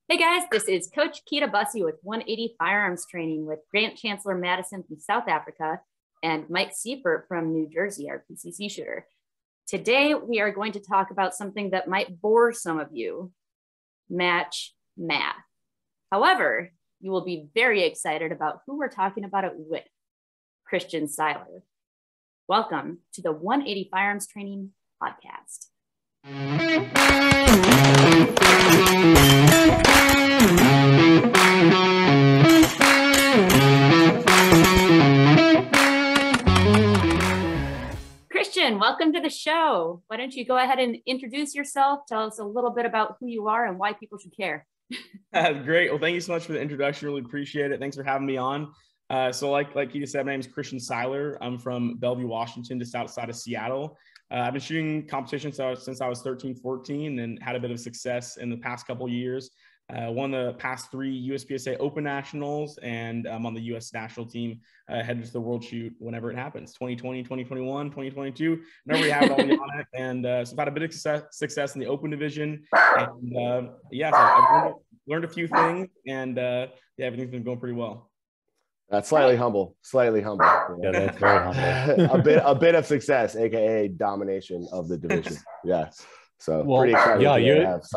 Hey guys, this is Coach Keita Bussey with 180 Firearms Training with Grant Chancellor Madison from South Africa and Mike Seifert from New Jersey, our PCC shooter. Today, we are going to talk about something that might bore some of you, match math. However, you will be very excited about who we're talking about it with, Christian Seiler. Welcome to the 180 Firearms Training Podcast. Christian, welcome to the show. Why don't you go ahead and introduce yourself? Tell us a little bit about who you are and why people should care. Great. Well, thank you so much for the introduction. Really appreciate it. Thanks for having me on. So like you said, my name is Christian Seiler. I'm from Bellevue, Washington, just outside of Seattle. I've been shooting competitions since I was 13, 14 and had a bit of success in the past couple of years. Won the past 3 USPSA Open Nationals, and I'm on the U.S. national team headed to the World Shoot whenever it happens, 2020, 2021, 2022, whenever we have it, I'll be on it. And so I've had a bit of success in the Open division. And so I've learned a few things, and everything's been going pretty well. That's slightly humble. Yeah, that's very humble. a bit of success, aka domination of the division. Yeah. So pretty excited. Yeah,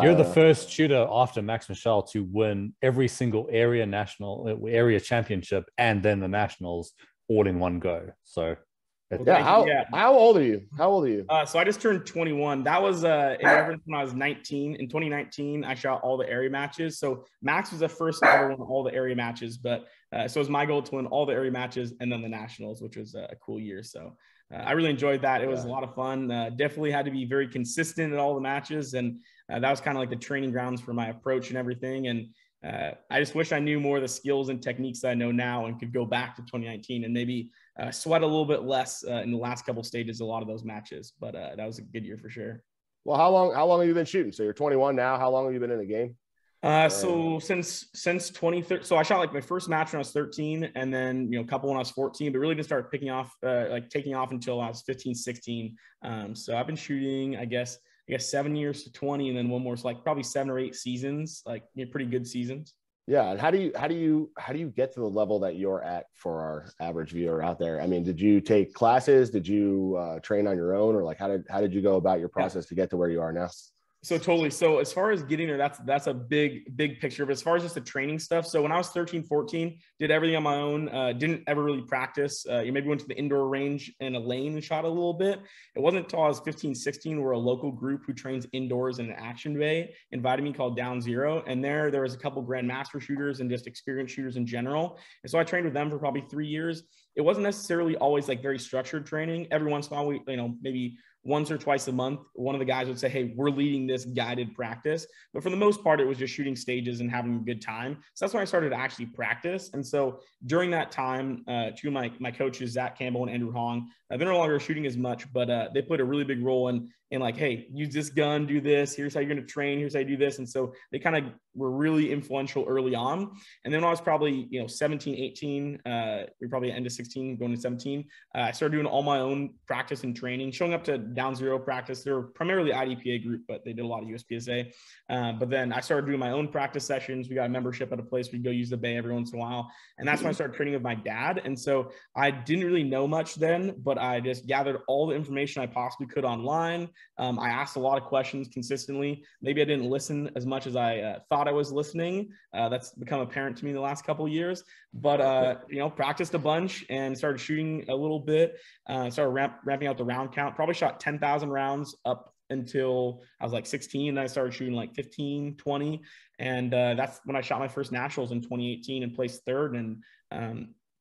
you're the first shooter after Max Michel to win every single area championship and then the nationals all in one go. So how old are you? So I just turned 21. That was in reference when I was 19. In 2019, I shot all the area matches. So Max was the first to ever win all the area matches, but so it was my goal to win all the area matches and then the nationals, which was a cool year. So I really enjoyed that. It was a lot of fun. Definitely had to be very consistent in all the matches, and that was kind of like the training grounds for my approach and everything. And I just wish I knew more of the skills and techniques that I know now and could go back to 2019 and maybe sweat a little bit less in the last couple stages, a lot of those matches. But that was a good year for sure. Well, how long have you been shooting? So you're 21 now. How long have you been in the game? So since 2013, so I shot like my first match when I was 13 and then, a couple when I was 14, but really didn't start taking off until I was 15, 16. So I've been shooting, I guess 7 years to 20, and then one more, so like probably 7 or 8 seasons, pretty good seasons. Yeah. And how do you get to the level that you're at for our average viewer out there? I mean, did you take classes? Did you train on your own, or like how did you go about your process to get to where you are now? So totally. So as far as getting there, that's a big picture. But as far as just the training stuff, so when I was 13, 14, did everything on my own. Didn't ever really practice. You maybe went to the indoor range in a lane and shot a little bit. It wasn't until I was 15, 16, where a local group who trains indoors in an action bay invited me, called Down Zero. And there was a couple grandmaster shooters and just experienced shooters in general. And so I trained with them for probably 3 years. It wasn't necessarily always like very structured training. Every once in a while, we, maybe once or twice a month, one of the guys would say, hey, we're leading this guided practice. But for the most part, it was just shooting stages and having a good time. So that's when I started to actually practice. And so during that time, two of my coaches, Zach Campbell and Andrew Hong, they're no longer shooting as much, but they put a really big role in like, hey, use this gun, do this, here's how you're going to train, here's how you do this. And so they kind of were really influential early on. And then when I was probably, 17, 18, we probably end of 16, going to 17, I started doing all my own practice and training, showing up to Down Zero practice. They were primarily IDPA group, but they did a lot of USPSA. But then I started doing my own practice sessions. We got a membership at a place we go use the bay every once in a while. And that's when I started training with my dad. And so I didn't really know much then, but I just gathered all the information I possibly could online. I asked a lot of questions consistently. Maybe I didn't listen as much as I thought I was listening. That's become apparent to me in the last couple of years. But, practiced a bunch and started shooting a little bit. Started ramping out the round count. Probably shot 10,000 rounds up until I was like 16. And I started shooting like 15, 20. And that's when I shot my first nationals in 2018 and placed third. And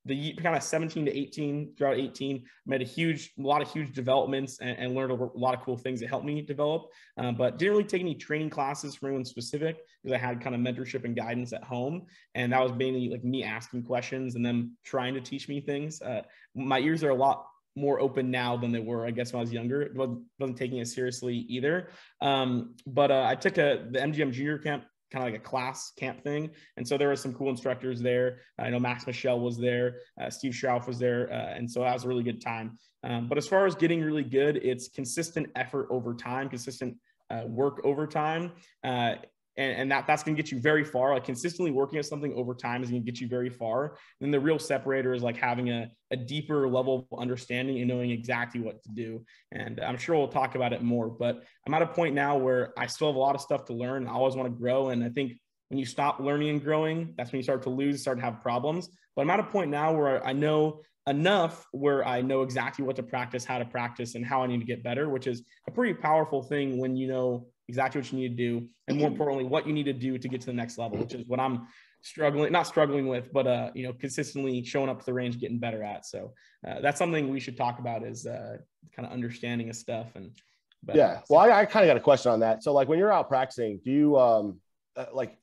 the kind of 17 to 18, throughout 18, made a lot of huge developments and learned a lot of cool things that helped me develop, but didn't really take any training classes from anyone specific because I had kind of mentorship and guidance at home. And that was mainly like me asking questions and them trying to teach me things. My ears are a lot more open now than they were, I guess, when I was younger. It wasn't taking it seriously either. But I took the MGM junior camp, kind of like a class camp thing. And so there were some cool instructors there. I know Max Michel was there. Steve Schrauf was there. And so that was a really good time. But as far as getting really good, it's consistent effort over time, consistent work over time. and that's going to get you very far. Like consistently working at something over time is going to get you very far. And then the real separator is like having a deeper level of understanding and knowing exactly what to do. And I'm sure we'll talk about it more, but I'm at a point now where I still have a lot of stuff to learn. I always want to grow. And I think when you stop learning and growing, that's when you start to lose, start to have problems. But I'm at a point now where I know enough where I know exactly what to practice, how to practice, and how I need to get better, which is a pretty powerful thing when you know exactly what you need to do, and more importantly, what you need to do to get to the next level, which is what I'm not struggling with, but you know, consistently showing up to the range, getting better at. So that's something we should talk about, is kind of understanding of stuff. And yeah, well, I kind of got a question on that. So like when you're out practicing, do you like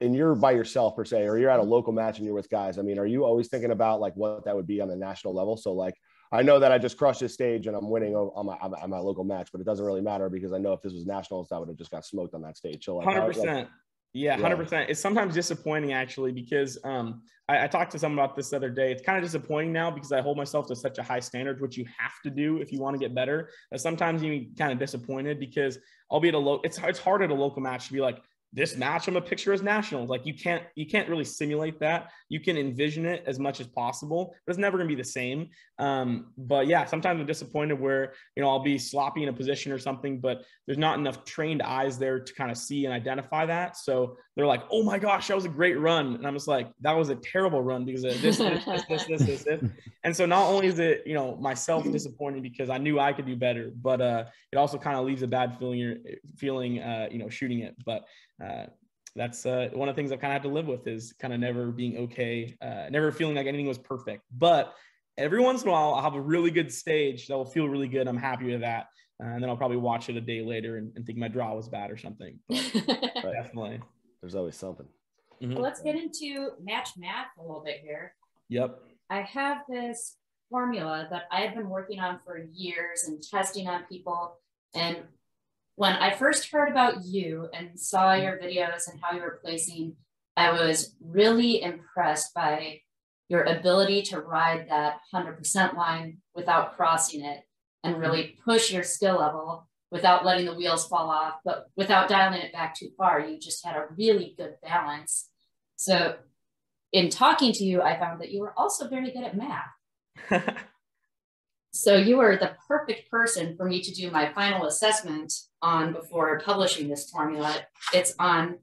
and you're by yourself per se, or you're at a local match and you're with guys, I mean, are you always thinking about like what that would be on the national level? So like, I know that I just crushed this stage and I'm winning on my local match, but it doesn't really matter because I know if this was nationals, I would have just got smoked on that stage. So like, 100%. Yeah, 100%. It's sometimes disappointing actually, because I talked to someone about this the other day. It's kind of disappointing now because I hold myself to such a high standard, which you have to do if you want to get better. Sometimes you get kind of disappointed because I'll be at it's hard at a local match to be like, this match I'm a picture as nationals. Like you can't really simulate that. You can envision it as much as possible, but it's never gonna be the same. But yeah, sometimes I'm disappointed where, you know, I'll be sloppy in a position or something, but there's not enough trained eyes there to kind of see and identify that. So they're like, oh my gosh, that was a great run. And I'm just like, that was a terrible run because of this. And so not only is it, you know, myself disappointed because I knew I could do better, but it also kind of leaves a bad feeling, you know, shooting it. But that's one of the things I've kind of had to live with, is kind of never being okay, never feeling like anything was perfect. But every once in a while, I'll have a really good stage that will feel really good. I'm happy with that. And then I'll probably watch it a day later and think my draw was bad or something. But definitely. There's always something. Well, let's get into match math a little bit here. Yep. I have this formula that I've been working on for years and testing on people. And when I first heard about you and saw your videos and how you were placing, I was really impressed by your ability to ride that 100% line without crossing it and really push your skill level without letting the wheels fall off, but without dialing it back too far. You just had a really good balance. So in talking to you, I found that you were also very good at math. So you were the perfect person for me to do my final assessment on before publishing this formula. It's on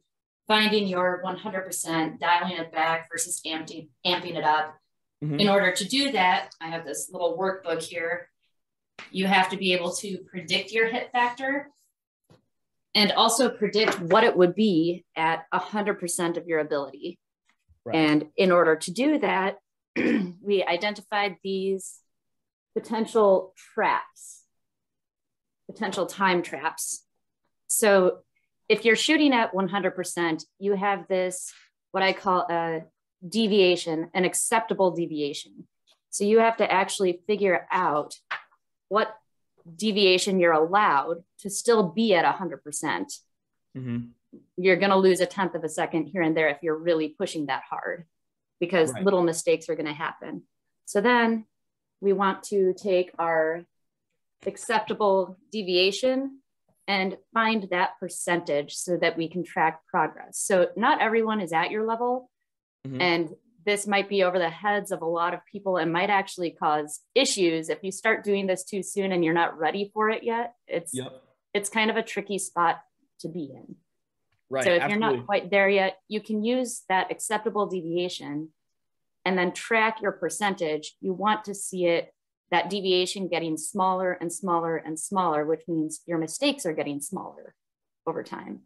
finding your 100%, dialing it back versus amping it up. Mm-hmm. In order to do that, I have this little workbook here. You have to be able to predict your hit factor and also predict what it would be at 100% of your ability. Right. And in order to do that, we identified these potential traps, potential time traps. So if you're shooting at 100%, you have this, what I call a deviation, an acceptable deviation. So you have to actually figure out what deviation you're allowed to still be at 100%. Mm-hmm. You're going to lose 1/10 of a second here and there if you're really pushing that hard, because little mistakes are going to happen. So then we want to take our acceptable deviation and find that percentage so that we can track progress. So not everyone is at your level. Mm-hmm. And this might be over the heads of a lot of people and might actually cause issues if you start doing this too soon and you're not ready for it yet. It's kind of a tricky spot to be in. Right. So if you're not quite there yet, you can use that acceptable deviation and then track your percentage. You want to see it, that deviation getting smaller and smaller and smaller, which means your mistakes are getting smaller over time.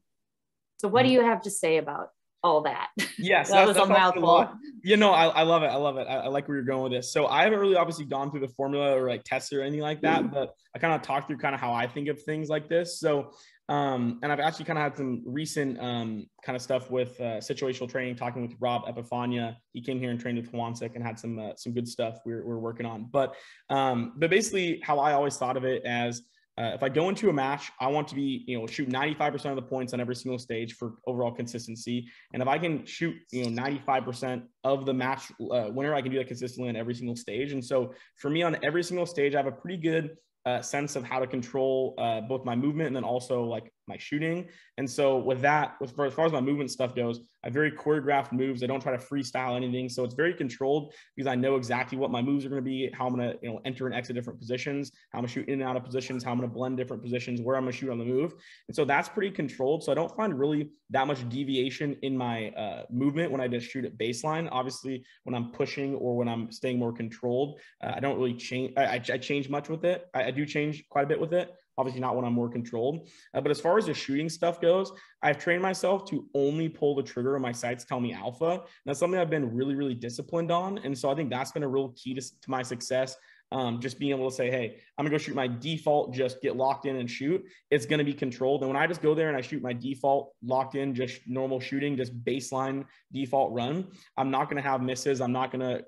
So what do you have to say about all that? Yes, that was a mouthful. You know, I love it. I love it. I like where you're going with this. So I haven't really obviously gone through the formula or like tested or anything like that, but I kind of talked through kind of how I think of things like this. So, and I've actually kind of had some recent kind of stuff with situational training, talking with Rob Epifania. He came here and trained with Hwansik and had some good stuff we're working on. But basically how I always thought of it as, if I go into a match, I want to be, you know, shoot 95% of the points on every single stage for overall consistency. And if I can shoot, you know, 95% of the match winner, I can do that consistently on every single stage. And so for me on every single stage, I have a pretty good sense of how to control both my movement and then also like my shooting. And so with that, as far as my movement stuff goes, I have very choreographed moves. I don't try to freestyle anything. So it's very controlled because I know exactly what my moves are going to be, how I'm going to, enter and exit different positions, how I'm going to shoot in and out of positions, how I'm going to blend different positions, where I'm going to shoot on the move. And so that's pretty controlled. So I don't find really that much deviation in my movement when I just shoot at baseline. Obviously, when I'm pushing or when I'm staying more controlled, I don't really change. I change much with it. I do change quite a bit with it. Obviously not when I'm more controlled. But as far as the shooting stuff goes, I've trained myself to only pull the trigger when my sights tell me alpha. And that's something I've been really, really disciplined on. And so I think that's been a real key to my success. Just being able to say, hey, I'm gonna go shoot my default, just get locked in and shoot. It's gonna be controlled. And when I just go there and I shoot my default locked in, just normal shooting, just baseline default run, I'm not gonna have misses. I'm not gonna,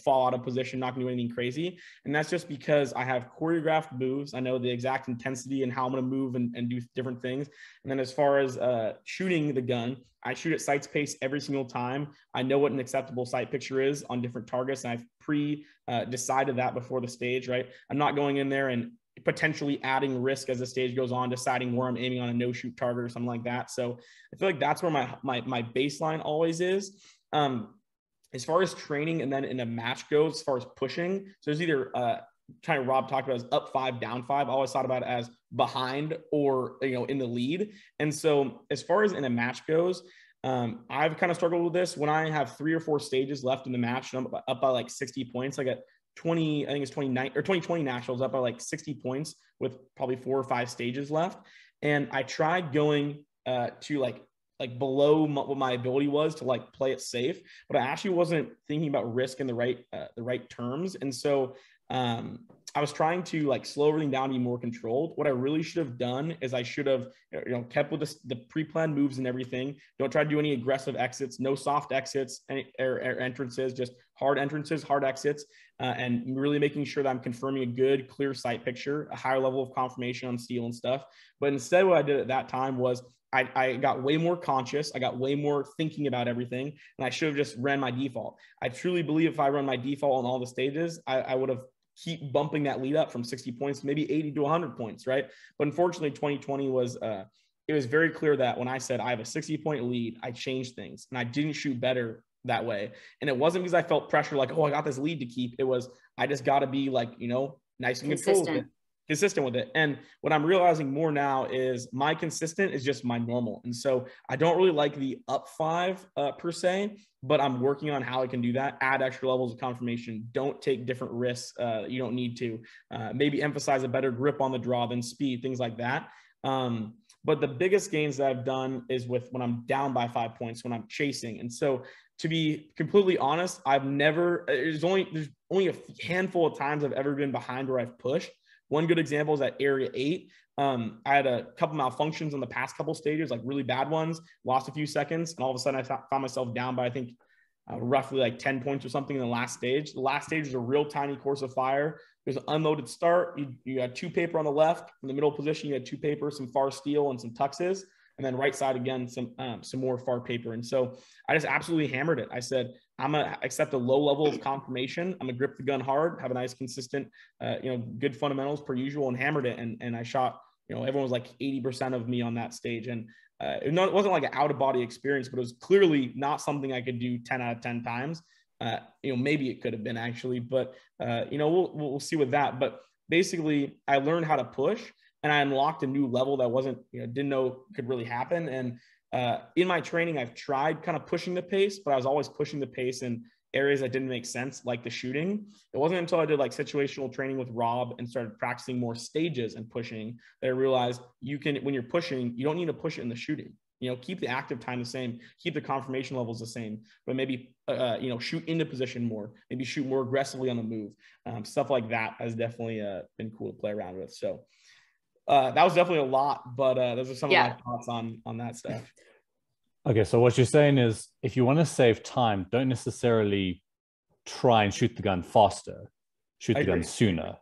fall out of position, not gonna do anything crazy. And that's just because I have choreographed moves. I know the exact intensity and how I'm gonna move and do different things. And then as far as shooting the gun, I shoot at sights pace every single time. I know what an acceptable sight picture is on different targets, and I've decided that before the stage, right? I'm not going in there and potentially adding risk as the stage goes on, deciding where I'm aiming on a no-shoot target or something like that. So I feel like that's where my baseline always is. As far as training and then in a match goes, as far as pushing, so there's either kind of Rob talked about as up 5, down 5. I always thought about it as behind or, in the lead. And so as far as in a match goes, I've kind of struggled with this when I have 3 or 4 stages left in the match. And I'm up by like 60 points. I got 2020 nationals up by like 60 points with probably 4 or 5 stages left. And I tried going to like below what my ability was to like play it safe, but I actually wasn't thinking about risk in the right terms. And so I was trying to like slow everything down, be more controlled. What I really should have done is I should have, kept with the pre-planned moves and everything. Don't try to do any aggressive exits, no soft exits or entrances, just hard entrances, hard exits, and really making sure that I'm confirming a good, clear sight picture, a higher level of confirmation on steel and stuff. But instead, what I did at that time was I got way more conscious. I got way more thinking about everything, and I should have just ran my default. I truly believe if I run my default on all the stages, I would have keep bumping that lead up from 60 points, maybe 80 to 100 points, right? But unfortunately, 2020 was, it was very clear that when I said I have a 60-point lead, I changed things and I didn't shoot better that way. And it wasn't because I felt pressure like, oh, I got this lead to keep. It was, I just got to be like, nice and consistent with it. And what I'm realizing more now is my consistent is just my normal. And so I don't really like the up 5 per se, but I'm working on how I can do that. Add extra levels of confirmation. Don't take different risks. You don't need to. Maybe emphasize a better grip on the draw than speed, things like that. But the biggest gains that I've done is with when I'm down by 5 points, when I'm chasing. And so to be completely honest, there's only a handful of times I've ever been behind where I've pushed. One good example is at area 8. I had a couple malfunctions in the past couple stages, like really bad ones, lost a few seconds. And all of a sudden I found myself down by, I think, roughly like 10 points or something in the last stage. The last stage was a real tiny course of fire. There's an unloaded start. You had 2 paper on the left. In the middle position, you had 2 paper, some far steel and some tuxes. And then right side again, some more far paper. And so I just absolutely hammered it. I said, I'm gonna accept a low level of confirmation. I'm gonna grip the gun hard, have a nice, consistent, good fundamentals per usual, and hammered it. And I shot, everyone was like 80% of me on that stage. And it wasn't like an out of body experience, but it was clearly not something I could do 10 out of 10 times. Maybe it could have been actually, but we'll see with that. But basically, I learned how to push. And I unlocked a new level that wasn't, didn't know could really happen. And in my training, I've tried kind of pushing the pace, but I was always pushing the pace in areas that didn't make sense, like the shooting. It wasn't until I did like situational training with Rob and started practicing more stages and pushing that I realized when you're pushing, you don't need to push it in the shooting. Keep the active time the same, keep the confirmation levels the same, but maybe, shoot into position more, maybe shoot more aggressively on the move. Stuff like that has definitely been cool to play around with. So that was definitely a lot, but those are some of my thoughts on that stuff. Okay, so what you're saying is if you want to save time, don't necessarily try and shoot the gun faster. Shoot the gun sooner.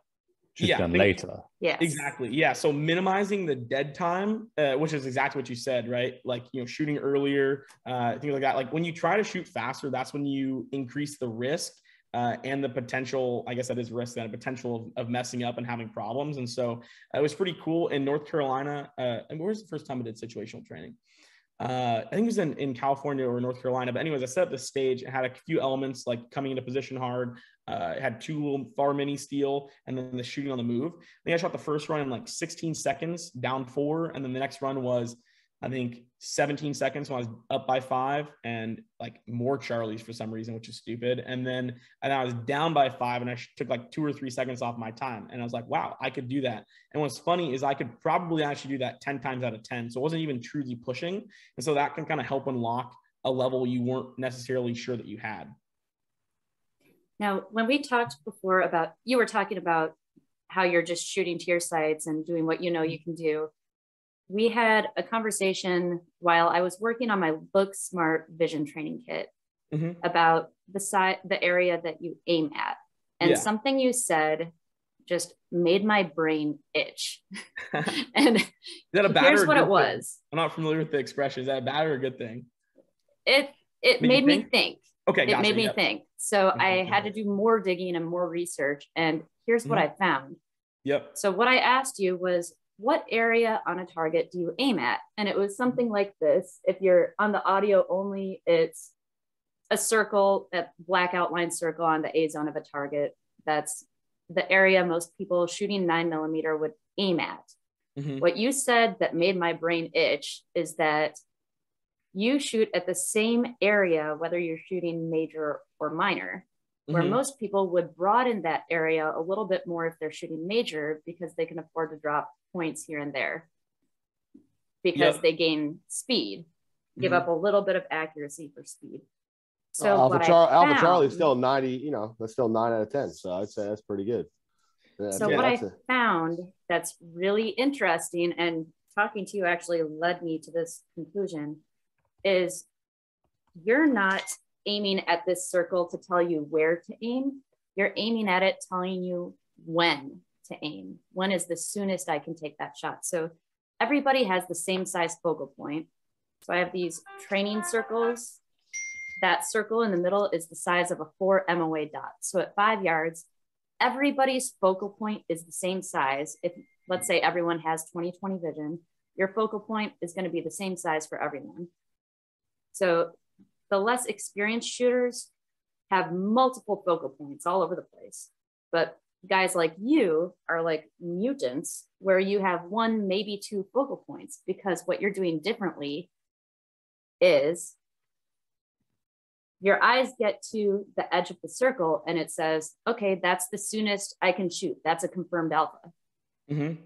Shoot the gun later. Yes. Exactly. Yeah. So minimizing the dead time, which is exactly what you said, right? Like, shooting earlier, things like that. Like when you try to shoot faster, that's when you increase the risk and the potential, I guess that is risk, and a potential of messing up and having problems. And so it was pretty cool in North Carolina. And where was the first time I did situational training? I think it was in California or North Carolina. But anyways, I set up the stage and had a few elements like coming into position hard. It had 2 little far mini steel and then the shooting on the move. I think I shot the first run in like 16 seconds, down 4. And then the next run was, I think, 17 seconds when I was up by 5 and like more Charlies for some reason, which is stupid. And then I was down by 5 and I took like 2 or 3 seconds off my time. And I was like, wow, I could do that. And what's funny is I could probably actually do that 10 times out of 10. So it wasn't even truly pushing. And so that can kind of help unlock a level you weren't necessarily sure that you had. Now, when we talked before about, you were talking about how you're just shooting to your sights and doing what you know you can do. We had a conversation while I was working on my Book Smart vision training kit about the area that you aim at. And something you said just made my brain itch. And is that a bad here's or a what good it was. I'm not familiar with the expression. Is that a bad or a good thing? It made me think. Okay, it made me think. So I had to do more digging and more research. And here's what I found. So what I asked you was, what area on a target do you aim at? And it was something like this. If you're on the audio only, it's a circle, a black outline circle on the A zone of a target. That's the area most people shooting 9mm would aim at. What you said that made my brain itch is that you shoot at the same area, whether you're shooting major or minor, where most people would broaden that area a little bit more if they're shooting major, because they can afford to drop points here and there because they gain speed, give up a little bit of accuracy for speed. So Alpha Charlie's still 90, that's still 9 out of 10. So I'd say that's pretty good. So what I found that's really interesting, and talking to you actually led me to this conclusion, is you're not aiming at this circle to tell you where to aim. You're aiming at it, telling you when to aim. When is the soonest I can take that shot? So everybody has the same size focal point. So I have these training circles. That circle in the middle is the size of a 4 MOA dot. So at 5 yards, everybody's focal point is the same size. If, let's say, everyone has 20/20 vision, your focal point is going to be the same size for everyone. So the less experienced shooters have multiple focal points all over the place. But guys like you are like mutants, where you have 1, maybe 2 focal points, because what you're doing differently is your eyes get to the edge of the circle and it says, okay, that's the soonest I can shoot. That's a confirmed alpha. And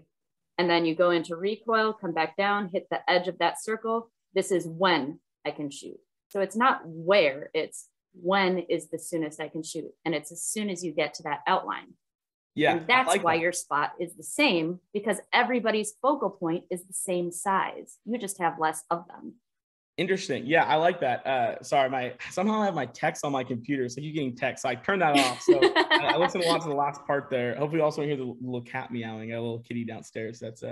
then you go into recoil, come back down, hit the edge of that circle. This is when I can shoot. So it's not where, it's when is the soonest I can shoot. And it's as soon as you get to that outline. And that's why your spot is the same, because everybody's focal point is the same size. You just have less of them. Interesting. Yeah, I like that. Sorry, somehow I have my text on my computer, so you're getting text. So I turned that off. So I listened a lot to the last part there. Hopefully, you also hear the little cat meowing. I got a little kitty downstairs. That's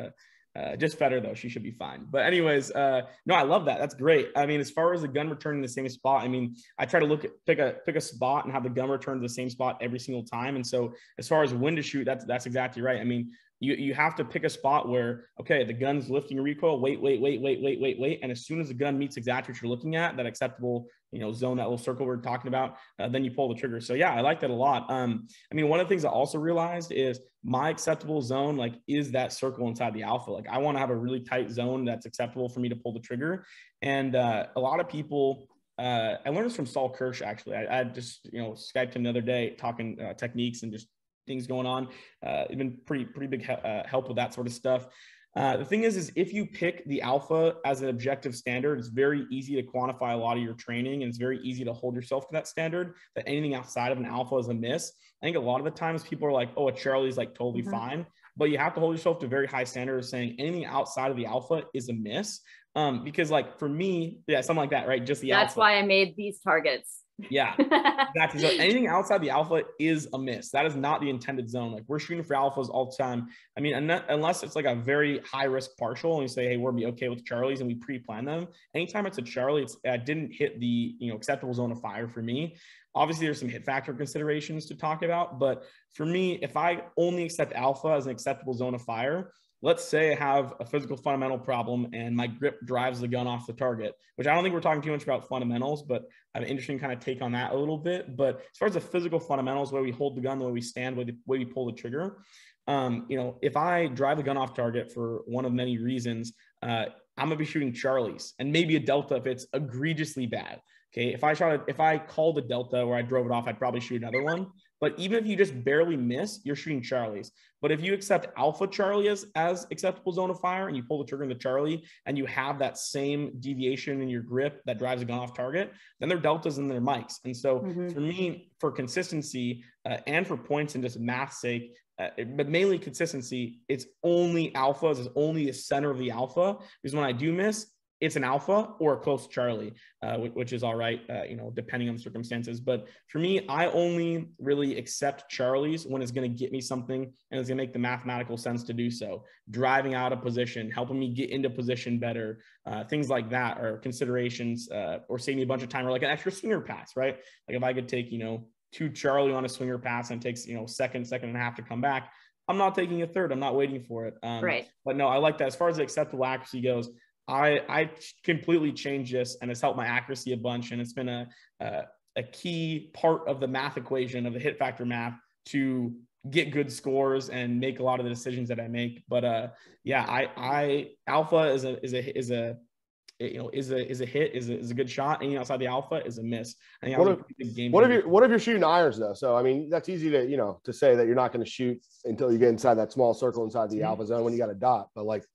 just fed her though. She should be fine. But anyways, no, I love that. That's great. I mean, as far as the gun returning the same spot, I mean, I try to pick a spot and have the gun return to the same spot every single time. And so, as far as when to shoot, that's exactly right. I mean, you have to pick a spot where, okay, the gun's lifting recoil, wait. And as soon as the gun meets exactly what you're looking at, that acceptable, zone, that little circle we're talking about, then you pull the trigger. So yeah, I like that a lot. I mean, one of the things I also realized is my acceptable zone, is that circle inside the alpha. I want to have a really tight zone that's acceptable for me to pull the trigger. And a lot of people, I learned this from Saul Kirsch, actually. I just, Skyped him the other day talking techniques and just things going on. It's been pretty big help with that sort of stuff. The thing is if you pick the alpha as an objective standard, it's very easy to quantify a lot of your training, and it's very easy to hold yourself to that standard, that anything outside of an alpha is a miss. I think a lot of the times people are like, oh, a Charlie's totally fine, but you have to hold yourself to a very high standard of saying anything outside of the alpha is a miss. Because like for me, yeah, something like that, right? Just the That's alpha. why I made these targets. Yeah, exactly. So anything outside the alpha is a miss. That is not the intended zone. Like we're shooting for alphas all the time. I mean, unless it's like a very high risk partial and we say, hey, we're gonna be okay with Charlies and we pre-plan them. Anytime it's a Charlie, I didn't hit the acceptable zone of fire for me. Obviously, there's some hit factor considerations to talk about, but for me, if I only accept alpha as an acceptable zone of fire, let's say I have a physical fundamental problem and my grip drives the gun off the target, which I don't think we're talking too much about fundamentals, but I have an interesting kind of take on that a little bit. But as far as the physical fundamentals, the way we hold the gun, the way we stand, the way we pull the trigger, if I drive the gun off target for one of many reasons, I'm gonna be shooting Charlies and maybe a Delta if it's egregiously bad. Okay, if I called a Delta where I drove it off, I'd probably shoot another one. But even if you just barely miss, you're shooting Charlies. But if you accept alpha Charlie as acceptable zone of fire and you pull the trigger in the Charlie and you have that same deviation in your grip that drives a gun off target, then they're Deltas and they're Mikes. And so for me, for consistency and for points and just math's sake, but mainly consistency, it's only alphas, it's only the center of the alpha. Because when I do miss, it's an alpha or a close Charlie, which is all right, depending on the circumstances. But for me, I only really accept Charlies when it's going to get me something and it's going to make the mathematical sense to do so. Driving out of position, helping me get into position better, things like that are considerations, or saving me a bunch of time, or like an extra swinger pass, right? Like if I could take, 2 Charlie on a swinger pass and it takes, second and a half to come back, I'm not taking a third. I'm not waiting for it. Right. But no, I like that. As far as the acceptable accuracy goes, I completely changed this and it's helped my accuracy a bunch. And it's been a key part of the math equation of the hit factor math to get good scores and make a lot of the decisions that I make. But alpha is a hit, is a good shot. Anything outside the alpha is a miss. What if you're shooting irons though? So I mean, that's easy to say that you're not going to shoot until you get inside that small circle inside the alpha zone when you got a dot. But like,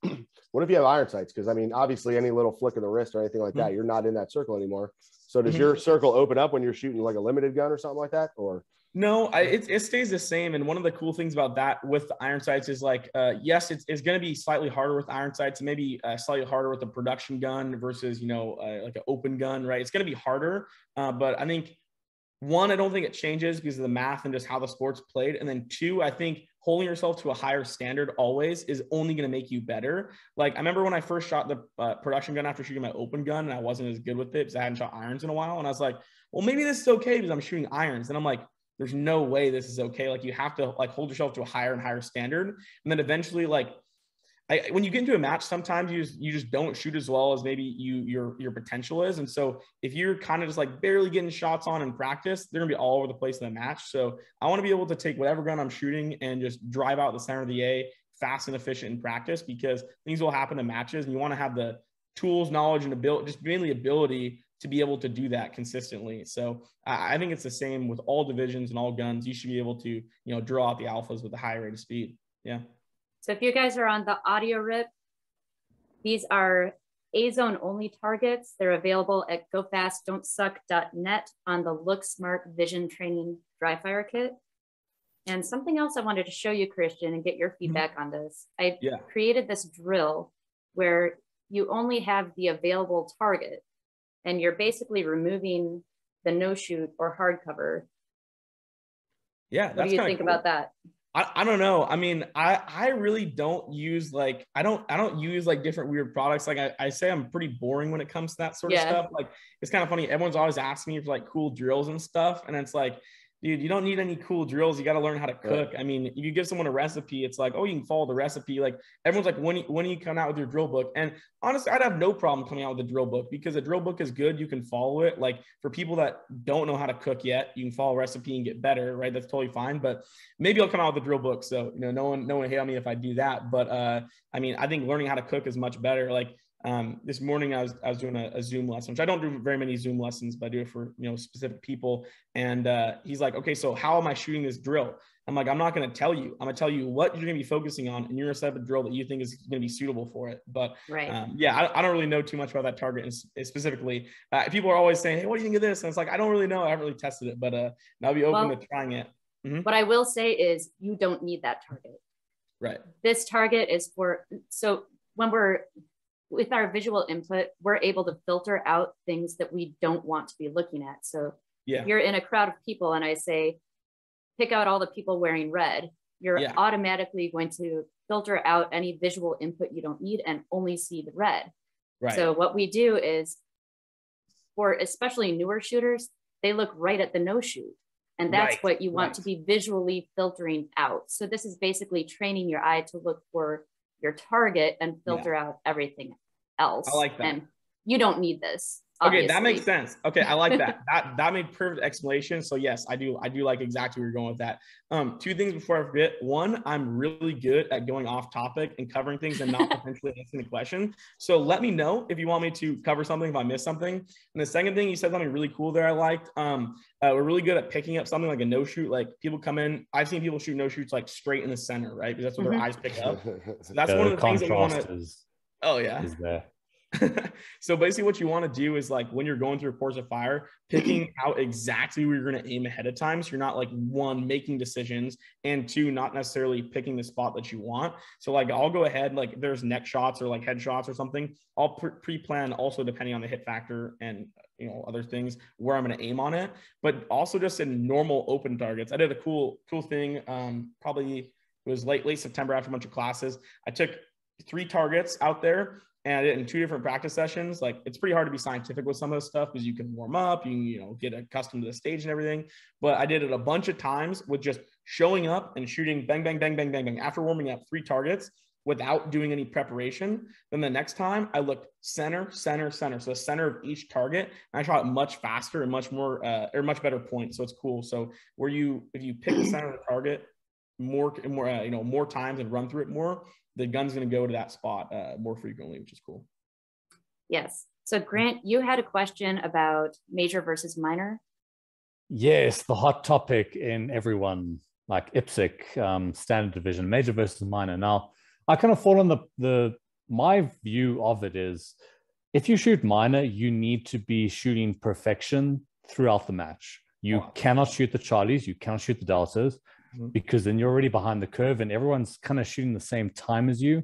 what if you have iron sights? Because I mean, obviously, any little flick of the wrist or anything like that, you're not in that circle anymore. So does your circle open up when you're shooting like a limited gun or something like that, or? No, it stays the same. And one of the cool things about that with the iron sights is like, yes, it's going to be slightly harder with iron sights, and maybe slightly harder with a production gun versus, like an open gun, right? It's going to be harder. But I think, one, I don't think it changes because of the math and just how the sport's played. And then 2, I think holding yourself to a higher standard always is only going to make you better. Like I remember when I first shot the production gun after shooting my open gun and I wasn't as good with it because I hadn't shot irons in a while. And I was like, well, maybe this is okay because I'm shooting irons. And I'm like, there's no way this is okay. Like you have to like hold yourself to a higher and higher standard. And then eventually when you get into a match, sometimes you just don't shoot as well as maybe your potential is. And so if you're kind of just like barely getting shots on in practice, they're gonna be all over the place in the match. So I want to be able to take whatever gun I'm shooting and just drive out the center of the A fast and efficient in practice, because things will happen in matches and you want to have the tools, knowledge, and ability, just mainly ability to be able to do that consistently. So I think it's the same with all divisions and all guns. You should be able to, draw out the alphas with a high rate of speed. Yeah. So if you guys are on the audio rip, these are A-zone only targets. They're available at gofastdon'tsuck.net on the Look Smart Vision Training Dry Fire Kit. And something else I wanted to show you, Christian, and get your feedback on this. I created this drill where you only have the available target and you're basically removing the no shoot or hardcover. Yeah. What do you think about that? I don't know. I mean, I really don't use like, I don't use like different weird products. Like I say I'm pretty boring when it comes to that sort of stuff. Like it's kind of funny. Everyone's always asking me for like cool drills and stuff. And it's like, dude, you don't need any cool drills. You got to learn how to cook. Right. I mean, if you give someone a recipe, it's like, oh, you can follow the recipe. Like everyone's like, when you come out with your drill book? And honestly, I'd have no problem coming out with a drill book because a drill book is good. You can follow it. Like for people that don't know how to cook yet, you can follow a recipe and get better, right? That's totally fine. But maybe I'll come out with a drill book. So, no one hate on me if I do that. But I mean, I think learning how to cook is much better. Like this morning I was doing a Zoom lesson, which I don't do very many Zoom lessons, but I do it for, specific people. And he's like, okay, so how am I shooting this drill? I'm like, I'm not going to tell you. I'm going to tell you what you're going to be focusing on, and you're going to set up a drill that you think is going to be suitable for it. But I don't really know too much about that target specifically. People are always saying, hey, what do you think of this? And it's like, I don't really know. I haven't really tested it, but I'll be open to trying it. What I will say is you don't need that target. Right. This target is so when we're with our visual input, we're able to filter out things that we don't want to be looking at. So if you're in a crowd of people and I say, pick out all the people wearing red, you're automatically going to filter out any visual input you don't need and only see the red. Right. So what we do is, for especially newer shooters, they look right at the no shoot. And that's what you want to be visually filtering out. So this is basically training your eye to look for your target and filter out everything else. I like that. And you don't need this. Obviously. Okay, that makes sense. Okay, I like that. That made perfect explanation. So yes, I do like exactly where you're going with that. Two things before I forget. One, I'm really good at going off topic and covering things and not potentially answering the question. So let me know if you want me to cover something, if I missed something. And the second thing, you said something really cool there I liked. We're really good at picking up something like a no shoot. Like people come in, I've seen people shoot no shoots like straight in the center, right? Because that's what their eyes pick up. So that's one of the things that we want to. Is there. So basically what you want to do is, like, when you're going through a course of fire, picking out exactly where you're going to aim ahead of time. So you're not, like, one, making decisions, and two, not necessarily picking the spot that you want. So like, I'll go ahead, like if there's neck shots or like head shots or something, I'll pre-plan also depending on the hit factor and, you know, other things where I'm going to aim on it, but also just in normal open targets. I did a cool thing. Probably it was late September after a bunch of classes. I took 3 targets out there and I did it in 2 different practice sessions. Like, it's pretty hard to be scientific with some of this stuff because you can warm up, you know, get accustomed to the stage and everything. But I did it a bunch of times with just showing up and shooting bang, bang, bang, bang, bang, bang. After warming up 3 targets without doing any preparation. Then the next time I looked center, center, center. So the center of each target, and I shot it much faster and much more, or much better point. So it's cool. So if you pick the center of the target more, you know, more times and run through it more, the gun's going to go to that spot more frequently, which is cool. Yes. So Grant, you had a question about major versus minor. Yes, the hot topic in everyone, like IPSC, standard division, major versus minor. Now, I kind of fall on my view of it is, if you shoot minor, you need to be shooting perfection throughout the match. You cannot shoot the Charlies, you cannot shoot the Deltas, because then you're already behind the curve and everyone's kind of shooting the same time as you.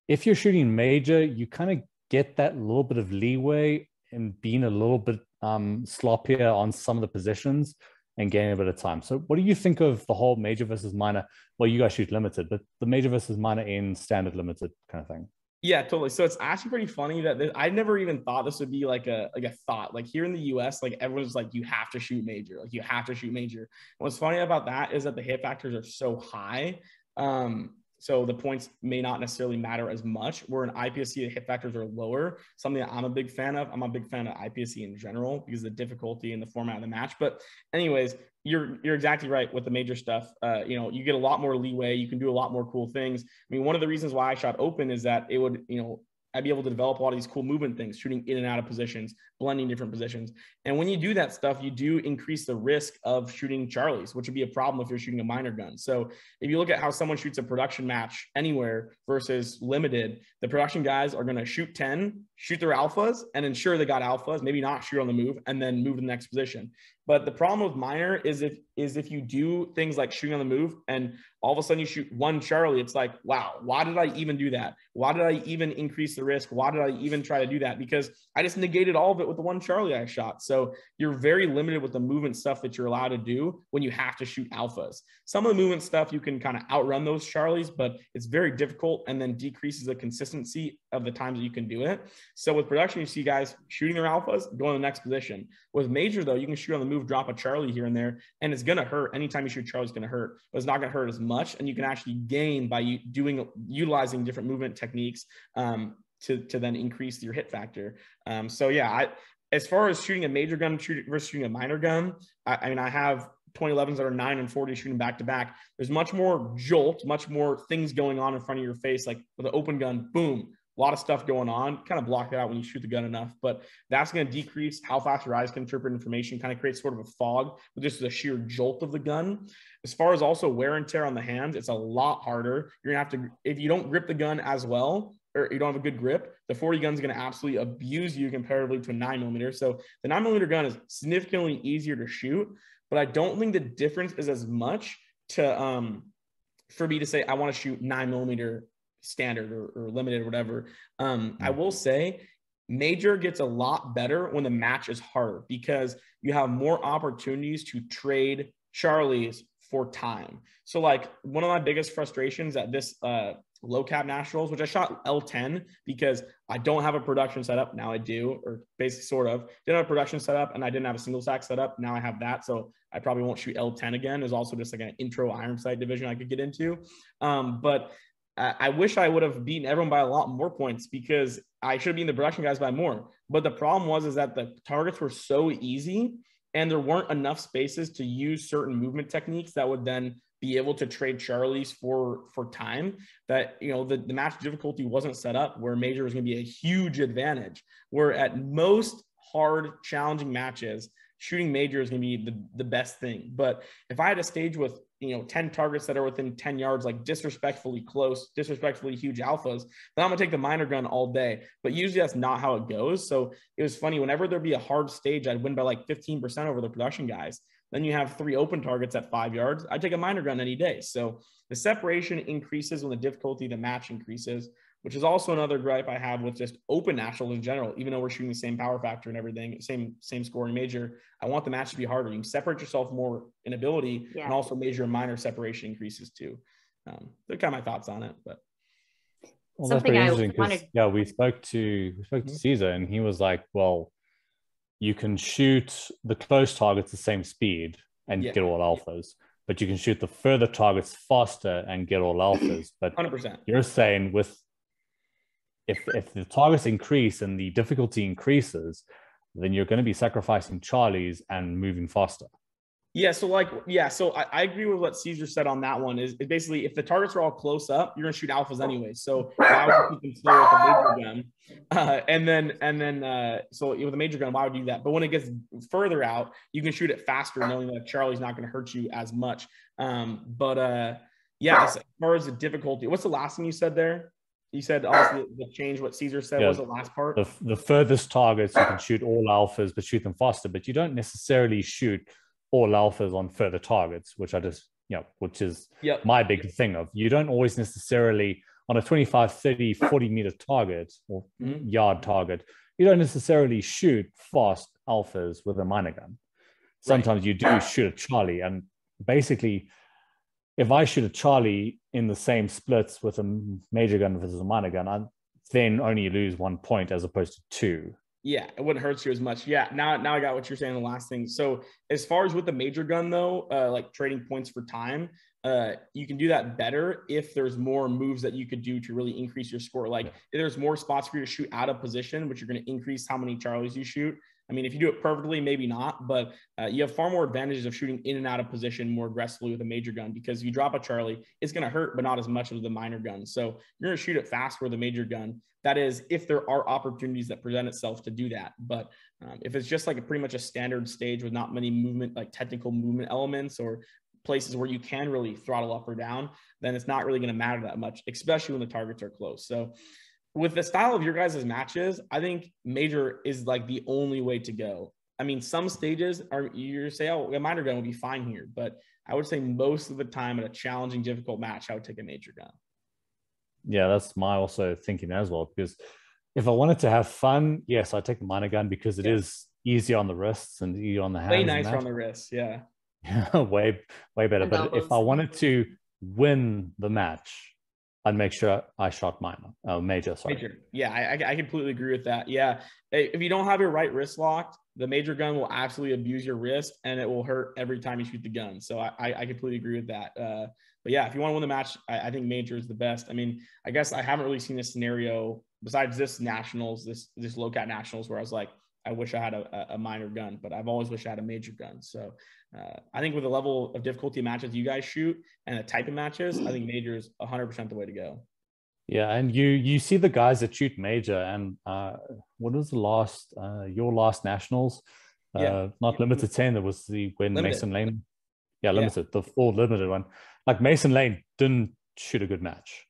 If you're shooting major, you kind of get that little bit of leeway and being a little bit sloppier on some of the positions and gaining a bit of time. So what do you think of the whole major versus minor? Well, you guys shoot limited, but the major versus minor in standard limited kind of thing. Yeah, totally. So it's actually pretty funny that I never even thought this would be like a thought. Like here in the US, like everyone's like, you have to shoot major. Like you have to shoot major. And what's funny about that is that the hit factors are so high. So the points may not necessarily matter as much. Where in IPSC, the hit factors are lower. Something that I'm a big fan of. I'm a big fan of IPSC in general because of the difficulty and the format of the match. But anyways, you're exactly right with the major stuff. You know, you get a lot more leeway. You can do a lot more cool things. I mean, one of the reasons why I shot open is that it would, you know, I'd be able to develop a lot of these cool movement things, shooting in and out of positions, blending different positions. And when you do that stuff, you do increase the risk of shooting Charlies, which would be a problem if you're shooting a minor gun. So if you look at how someone shoots a production match anywhere versus limited, the production guys are going to shoot 10, shoot their alphas and ensure they got alphas, maybe not shoot on the move, and then move to the next position. But the problem with minor is if you do things like shooting on the move and all of a sudden you shoot 1 Charlie, it's like, wow, why did I even do that? Why did I even increase the risk? Why did I even try to do that? Because I just negated all of it with the 1 Charlie I shot. So you're very limited with the movement stuff that you're allowed to do when you have to shoot alphas. Some of the movement stuff, you can kind of outrun those Charlies, but it's very difficult and then decreases the consistency of the times that you can do it. So with production, you see guys shooting their alphas, going to the next position. With major though, you can shoot on the move, drop a Charlie here and there, and it's going to hurt. Anytime you shoot Charlie, it's going to hurt, but it's not going to hurt as much. And you can actually gain by utilizing different movement techniques to then increase your hit factor. So yeah, as far as shooting a major gun versus shooting a minor gun, I mean, I have 2011s that are 9 and 40 shooting back to back. There's much more jolt, much more things going on in front of your face. Like with an open gun, boom, a lot of stuff going on, kind of block it out when you shoot the gun enough, but that's going to decrease how fast your eyes can interpret information, kind of create sort of a fog with just the sheer jolt of the gun. As far as also wear and tear on the hands, it's a lot harder. You're going to have to, if you don't grip the gun as well, or you don't have a good grip, the 40 gun is going to absolutely abuse you comparatively to a 9mm. So the 9mm gun is significantly easier to shoot, but I don't think the difference is as much to, for me to say, I want to shoot 9mm standard or limited or whatever. I will say major gets a lot better when the match is harder because you have more opportunities to trade Charlies for time. So like one of my biggest frustrations at this low cap nationals, which I shot L10 because I don't have a production setup. Now I do, or basically sort of didn't have a production setup and I didn't have a single stack setup. Now I have that. So I probably won't shoot L10 again. There's also just like an intro iron sight division I could get into. But I wish I would have beaten everyone by a lot more points because I should have beaten the production guys by more. But the problem is that the targets were so easy and there weren't enough spaces to use certain movement techniques that would then be able to trade Charlies for time that, you know, the match difficulty wasn't set up where major was going to be a huge advantage, where at most hard, challenging matches, shooting major is going to be the best thing. But if I had a stage with, you know, 10 targets that are within 10 yards, like disrespectfully close, disrespectfully huge alphas, then I'm gonna take the minor gun all day. But usually that's not how it goes. So it was funny, whenever there'd be a hard stage, I'd win by like 15% over the production guys. Then you have 3 open targets at 5 yards. I take a minor gun any day. So the separation increases when the difficulty of the match increases, which is also another gripe I have with just open nationals in general. Even though we're shooting the same power factor and everything, same scoring major, I want the match to be harder. You can separate yourself more in ability, and also major and minor separation increases too. They're kind of my thoughts on it, but. Well, that's pretty interesting because we spoke to Caesar, and he was like, "Well, you can shoot the close targets the same speed and get all alphas, but you can shoot the further targets faster and get all alphas." But 100%. You're saying with if the targets increase and the difficulty increases, then you're going to be sacrificing Charlies and moving faster. Yeah. So I agree with what Caesar said on that one is basically if the targets are all close up, you're going to shoot alphas anyway. So why would you keep them slow with a major gun? And then so with a major gun, why would you do that? But when it gets further out, you can shoot it faster knowing that Charlie's not going to hurt you as much. As far as the difficulty, what's the last thing you said there? You said also the change what Caesar said was the last part. The furthest targets, you can shoot all alphas, but shoot them faster. But you don't necessarily shoot all alphas on further targets, which is my big thing of you don't always necessarily on a 25, 30, 40 meter target or yard target, you don't necessarily shoot fast alphas with a minor gun. Sometimes you do shoot a Charlie, and basically if I shoot a Charlie in the same splits with a major gun versus a minor gun, I then only lose 1 point as opposed to 2. Yeah, it wouldn't hurt you as much. Yeah, now I got what you're saying. The last thing. So as far as with the major gun though, like trading points for time, you can do that better if there's more moves that you could do to really increase your score. Like if there's more spots for you to shoot out of position, which you're going to increase how many Charlies you shoot. I mean, if you do it perfectly, maybe not, but you have far more advantages of shooting in and out of position more aggressively with a major gun because if you drop a Charlie, it's going to hurt, but not as much as the minor gun. So you're going to shoot it fast with a major gun. That is, if there are opportunities that present itself to do that. But if it's just like pretty much a standard stage with not many movement, like technical movement elements or places where you can really throttle up or down, then it's not really going to matter that much, especially when the targets are close. So with the style of your guys' matches, I think major is like the only way to go. I mean, some stages are you say, oh, a minor gun would be fine here, but I would say most of the time at a challenging, difficult match, I would take a major gun. Yeah, that's my also thinking as well, because if I wanted to have fun, yes, I'd take the minor gun because it is easier on the wrists and easier on the hands. Way nicer on the wrists, yeah. way better. And but if I wanted to win the match, I'd make sure I shot major. Major. Yeah, I completely agree with that. Yeah. If you don't have your right wrist locked, the major gun will absolutely abuse your wrist and it will hurt every time you shoot the gun. So I completely agree with that. But yeah, if you want to win the match, I think major is the best. I mean, I guess I haven't really seen a scenario besides this nationals, this low cat nationals where I was like, I wish I had a minor gun, but I've always wished I had a major gun. So I think with the level of difficulty matches you guys shoot and the type of matches, I think major is 100% the way to go. Yeah, and you see the guys that shoot major, and what was the last your last nationals? Not limited 10. There was the when limited. Mason Lane. Yeah, limited, the full limited one. Like Mason Lane didn't shoot a good match.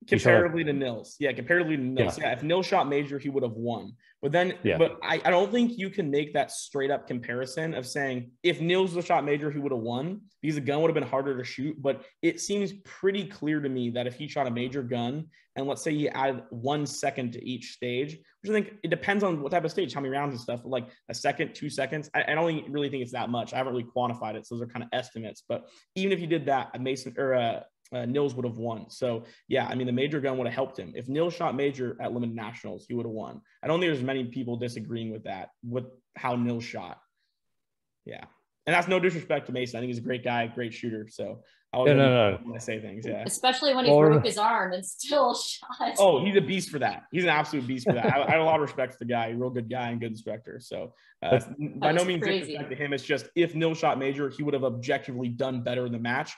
Comparatively to Nils. Yeah, comparatively to Nils. Yeah, if Nils shot major, he would have won. But then, but I don't think you can make that straight up comparison of saying if Nils was shot major, he would have won because the gun would have been harder to shoot. But it seems pretty clear to me that if he shot a major gun and let's say he added 1 second to each stage, which I think it depends on what type of stage, how many rounds and stuff, but like a second, 2 seconds. I don't really think it's that much. I haven't really quantified it. So those are kind of estimates. But even if you did that, Nils would have won. So yeah, I mean, the major gun would have helped him. If Nils shot major at limited nationals, he would have won. I don't think there's many people disagreeing with that, with how Nils shot. Yeah. And that's no disrespect to Mason. I think he's a great guy, great shooter. So I was when I say things. Yeah. Especially when he broke his arm and still shot. Oh, he's a beast for that. He's an absolute beast for that. I have a lot of respect for the guy. Real good guy and good instructor. So by no means disrespect to him. It's just if Nils shot major, he would have objectively done better in the match.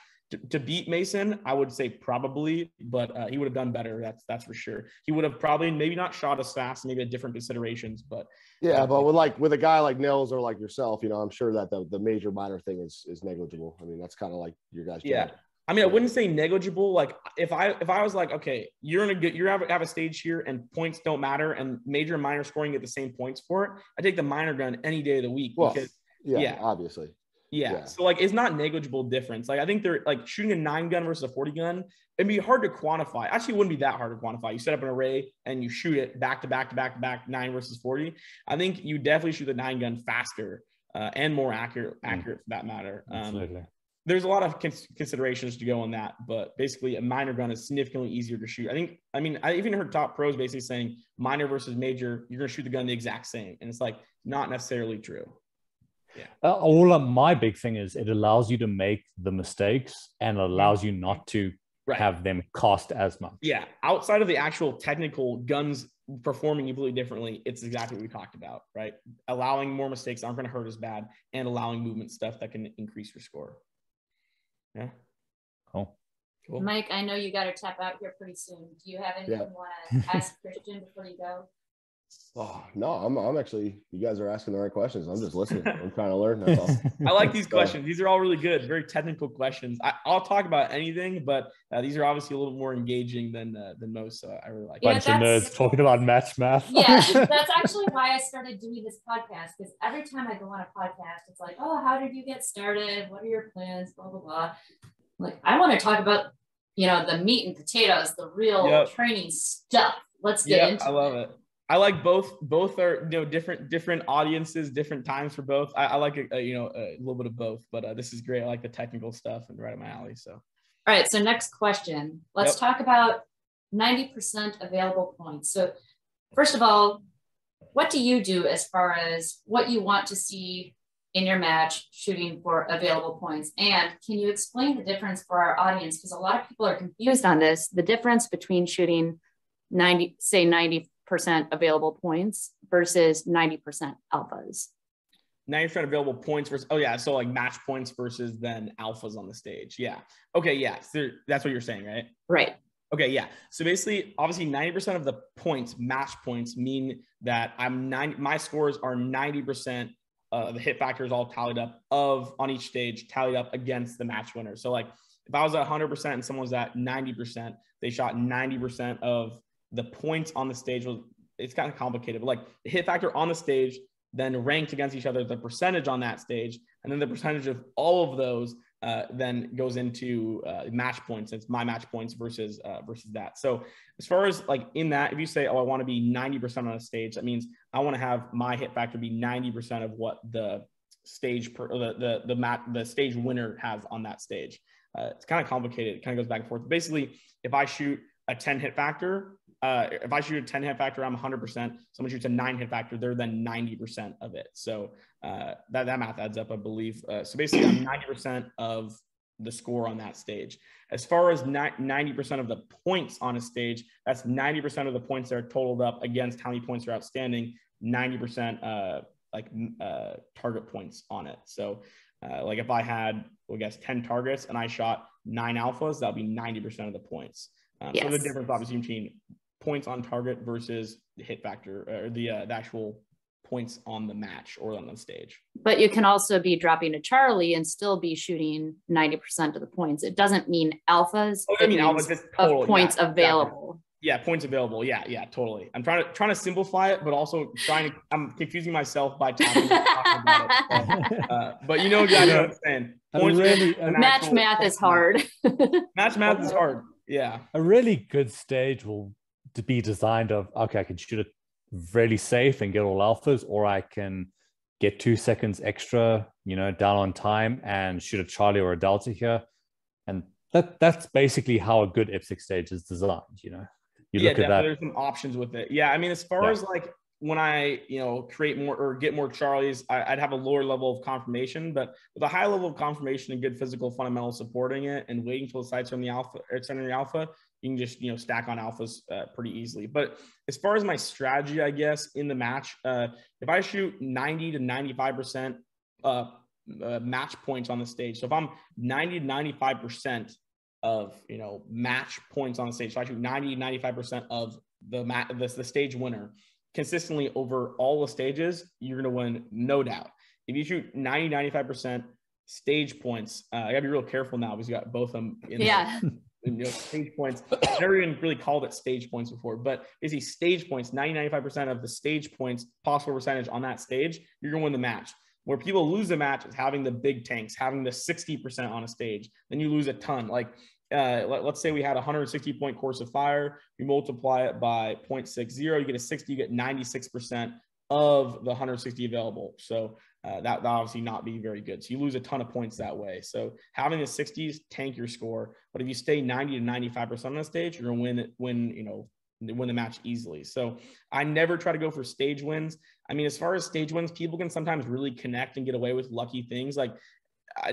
To beat Mason, I would say probably, but he would have done better. That's for sure. He would have probably maybe not shot as fast, maybe at different considerations, but yeah. But with a guy like Nils or like yourself, you know, I'm sure that the major minor thing is negligible. I mean, that's kind of like your guys' job. Yeah. I mean, I wouldn't say negligible. Like if I was like, okay, you have a stage here and points don't matter and major and minor scoring get the same points for it, I take the minor gun any day of the week because obviously. Yeah. So like it's not negligible difference. Like I think they're like shooting a 9 gun versus a 40 gun. It'd be hard to quantify. Actually, it wouldn't be that hard to quantify. You set up an array and you shoot it back to back 9 versus 40. I think you definitely shoot the 9 gun faster and more accurate for that matter. Absolutely. There's a lot of considerations to go on that, but basically a minor gun is significantly easier to shoot. I even heard top pros basically saying minor versus major, you're going to shoot the gun the exact same. And it's like not necessarily true. Yeah. My big thing is it allows you to make the mistakes and allows you not to have them cost as much. Yeah. Outside of the actual technical guns performing completely differently, it's exactly what we talked about, right? Allowing more mistakes aren't going to hurt as bad and allowing movement stuff that can increase your score. Yeah. Cool. Mike, I know you got to tap out here pretty soon. Do you have anything you want to ask Christian before you go? Oh, no, I'm actually, you guys are asking the right questions. I'm just listening. I'm trying to learn. That's all. I like these questions. These are all really good, very technical questions. I'll talk about anything, but these are obviously a little more engaging than most. So I really like bunch of nerds talking about match math. Yeah, that's actually why I started doing this podcast, because every time I go on a podcast, it's like, oh, how did you get started? What are your plans? Blah, blah, blah. Like, I want to talk about, the meat and potatoes, the real training stuff. Let's get into it. I love it. I like both are different audiences, different times for both. I like a little bit of both, but this is great. I like the technical stuff and right up my alley. So all right, so next question, let's talk about 90% available points. So first of all, what do you do as far as what you want to see in your match shooting for available points? And can you explain the difference for our audience, because a lot of people are confused on this, the difference between shooting 90% available points versus 90% alphas. 90% available points versus, so like match points versus then alphas on the stage. Yeah. Okay. Yeah. So that's what you're saying, right? Right. Okay. Yeah. So basically, obviously 90% of the points, match points, mean that my scores are 90%. The hit factors all tallied up on each stage, tallied up against the match winner. So like if I was at 100% and someone was at 90%, they shot 90% of the points on the stage. It's kind of complicated, but like the hit factor on the stage, then ranked against each other, the percentage on that stage, and then the percentage of all of those then goes into match points. It's my match points versus that. So as far as like in that, if you say, I want to be 90% on a stage, that means I want to have my hit factor be 90% of what the stage the stage winner has on that stage. It's kind of complicated. It kind of goes back and forth. Basically, if I shoot a 10 hit factor, if I shoot a 10 hit factor, I'm 100%. Someone shoots a 9 hit factor, they're then 90% of it. So that math adds up, I believe. So basically, I'm 90% of the score on that stage. As far as 90% of the points on a stage, that's 90% of the points that are totaled up against how many points are outstanding, 90% target points on it. So like if I had, 10 targets and I shot 9 alphas, that'll be 90% of the points. So the difference obviously between points on target versus the hit factor or the actual points on the match or on the stage. But you can also be dropping a Charlie and still be shooting 90% of the points. It doesn't mean alphas. Oh, I mean alphas, it's total, of points yeah, available. Exactly. Yeah, points available. Yeah, totally. I'm trying to simplify it, but also I'm confusing myself by talking about it. But you know what I'm saying. Points match math is hard. Match math is hard. Yeah. A really good stage will be designed of, okay, I can shoot it really safe and get all alphas, or I can get 2 seconds extra, down on time and shoot a Charlie or a Delta here. And that's basically how a good IPSC stage is designed, You look at that. There's some options with it. Yeah, I mean, as far as like when I, create more or get more Charlies, I'd have a lower level of confirmation, but with a high level of confirmation and good physical fundamentals supporting it and waiting till the sights are in the alpha or center in the alpha, you can just, stack on alphas pretty easily. But as far as my strategy, I guess, in the match, if I shoot 90 to 95% match points on the stage, so if I'm 90 to 95% of match points on the stage, so I shoot 90 95% of the stage winner consistently over all the stages, you're going to win, no doubt. If you shoot 90 95% stage points, I gotta be real careful now because you got both of them in stage points. I've never even really called it stage points before, but basically stage points, 90-95% of the stage points possible percentage on that stage, you're gonna win the match. Where people lose the match is having the big tanks, having the 60% on a stage. Then you lose a ton. Like let's say we had a 160 point course of fire. You multiply it by 0.60, you get a 60, you get 96% of the 160 available. So that obviously not be very good. So you lose a ton of points that way. So having the 60s tank your score, but if you stay 90 to 95% on the stage, you're gonna win the match easily. So I never try to go for stage wins. I mean, as far as stage wins, people can sometimes really connect and get away with lucky things. Like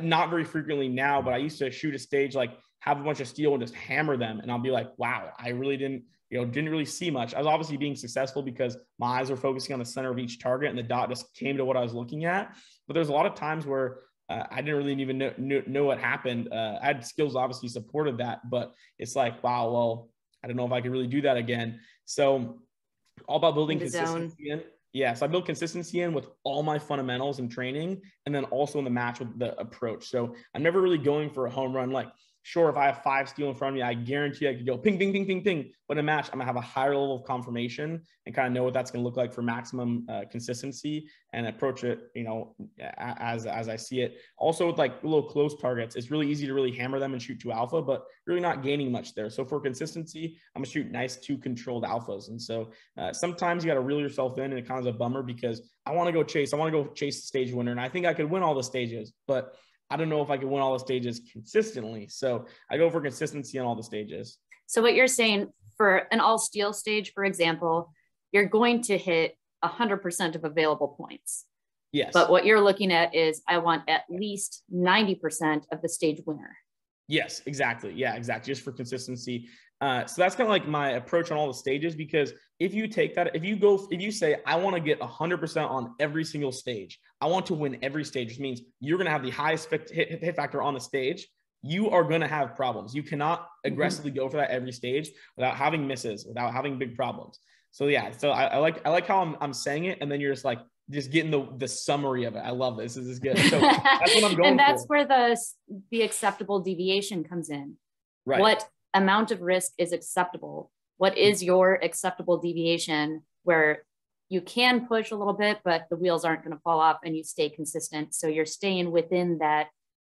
not very frequently now, but I used to shoot a stage, like have a bunch of steel and just hammer them. And I'll be like, wow, I really didn't really see much. I was obviously being successful because my eyes were focusing on the center of each target and the dot just came to what I was looking at. But there's a lot of times where I didn't really even know what happened. I had skills obviously supported that, but it's like, wow, well, I don't know if I could really do that again. So all about building consistency in. Yeah, so I build consistency in with all my fundamentals and training, and then also in the match with the approach. So I'm never really going for a home run. Like, sure, if I have 5 steel in front of me, I guarantee I could go ping, ping, ping, ping, ping. But in a match, I'm gonna have a higher level of confirmation and kind of know what that's gonna look like for maximum consistency and approach it, as I see it. Also with like little close targets, it's really easy to really hammer them and shoot 2 alpha, but really not gaining much there. So for consistency, I'm gonna shoot nice 2 controlled alphas. And so sometimes you got to reel yourself in, and it kind of is a bummer because I want to go chase the stage winner. And I think I could win all the stages, but I don't know if I can win all the stages consistently. So I go for consistency on all the stages. So what you're saying for an all steel stage, for example, you're going to hit 100% of available points. Yes. But what you're looking at is I want at least 90% of the stage winner. Yes, exactly. Yeah, exactly. Just for consistency. So that's kind of like my approach on all the stages, because if you take that, if you say, I want to get 100% on every single stage, I want to win every stage, which means you're going to have the highest hit factor on the stage. You are going to have problems. You cannot aggressively go for that every stage without having misses, without having big problems. So yeah, so I like how I'm saying it. And then you're just getting the summary of it. I love this. This is good. So that's what I'm going and that's for. Where the acceptable deviation comes in. Right. What amount of risk is acceptable? What is your acceptable deviation where you can push a little bit, but the wheels aren't going to fall off and you stay consistent? So you're staying within that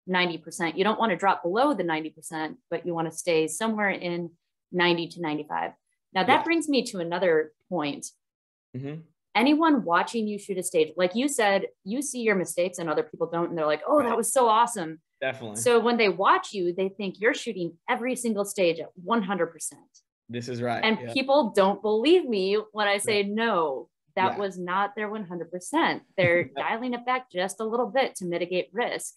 90%. You don't want to drop below the 90%, but you want to stay somewhere in 90 to 95. Now that brings me to another point. Mm-hmm. Anyone watching you shoot a stage, like you said, you see your mistakes and other people don't, and they're like, oh, that was so awesome. Definitely. So when they watch you, they think you're shooting every single stage at 100%. This is right. And people don't believe me when I say, no, that was not their 100%. They're dialing it back just a little bit to mitigate risk.